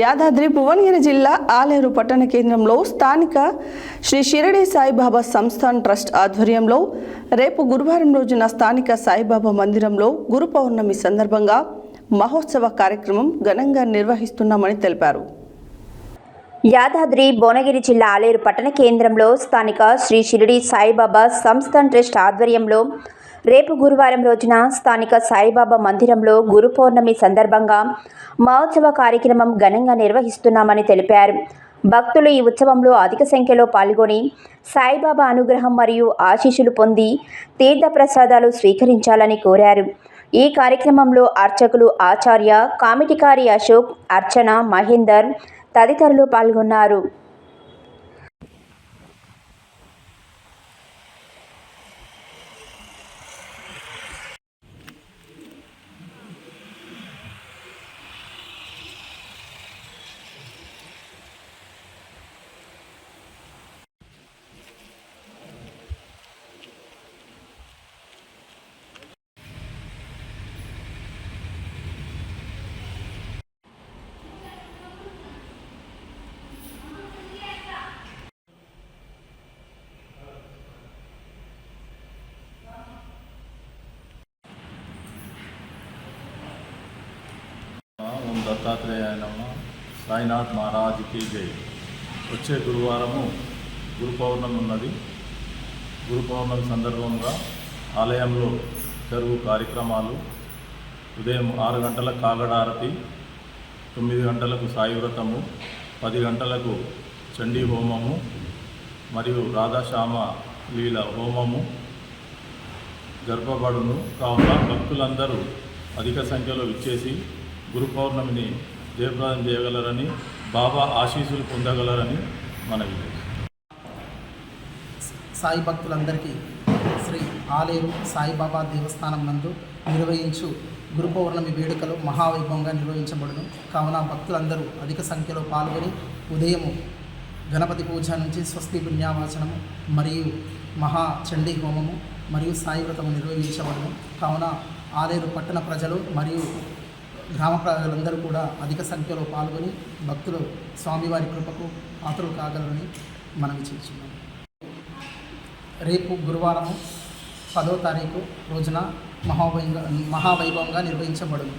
యాదాద్రి భువనగిరి జిల్లా ఆలేరు పట్టణ కేంద్రంలో స్థానిక శ్రీ షిరిడి సాయిబాబా సంస్థాన్ ట్రస్ట్ ఆధ్వర్యంలో రేపు గురువారం రోజున స్థానిక సాయిబాబా మందిరంలో గురు పౌర్ణమి సందర్భంగా మహోత్సవ కార్యక్రమం ఘనంగా నిర్వహిస్తున్నామని తెలిపారు. యాదాద్రి భువనగిరి జిల్లా ఆలేరు పట్టణ కేంద్రంలో స్థానిక శ్రీ షిరిడి సాయిబాబా సంస్థాన్ ట్రస్ట్ ఆధ్వర్యంలో రేపు గురువారం రోజున స్థానిక సాయిబాబా మందిరంలో గురు పౌర్ణమి సందర్భంగా మహోత్సవ కార్యక్రమం ఘనంగా నిర్వహిస్తున్నామని తెలిపారు. భక్తులు ఈ ఉత్సవంలో అధిక సంఖ్యలో పాల్గొని సాయిబాబా అనుగ్రహం మరియు ఆశీస్సులు పొంది తీర్థ ప్రసాదాలు స్వీకరించాలని కోరారు. ఈ కార్యక్రమంలో అర్చకులు ఆచార్య, కామిటికారి అశోక్, అర్చన, మహేందర్ తదితరులు పాల్గొన్నారు. ఓం దత్తాత్రేయాయ నమః. సాయినాథ్ మహారాజ్కి జై. వచ్చే గురువారము గురు పౌర్ణమి ఉన్నది. గురు పౌర్ణమి సందర్భంగా ఆలయంలో జరుగు కార్యక్రమాలు ఉదయం 6 గంటల కాగడారతి, 9 గంటలకు సాయి వ్రతము, 10 గంటలకు చండీ హోమము మరియు రాధాశ్యామ లీల హోమము జరపబడును. కావున భక్తులందరూ అధిక సంఖ్యలో విచ్చేసి గురు పౌర్ణమిని జయప్రదం చేయగలరని, బాబా ఆశీస్సులు పొందగలరని మనవి. సాయి భక్తులందరికీ శ్రీ ఆలేరు సాయిబాబా దేవస్థానం నందు నిర్వహించు గురు పౌర్ణమి వేడుకలు మహావైభవంగా నిర్వహించబడును. కావున భక్తులందరూ అధిక సంఖ్యలో పాల్గొని ఉదయము గణపతి పూజ నుంచి స్వస్తి పుణ్యావాచనము మరియు మహాచండీ హోమము మరియు సాయి వ్రతము నిర్వహించబడును. కావున ఆలేరు పట్టణ ప్రజలు మరియు గ్రామ ప్రజలందరూ కూడా అధిక సంఖ్యలో పాల్గొని భక్తులు స్వామివారి కృపకు పాత్రలు కాగలరని మనవి చేస్తున్నాం. రేపు గురువారం 10వ తారీఖు రోజున మహావైభవంగా నిర్వహించబడును.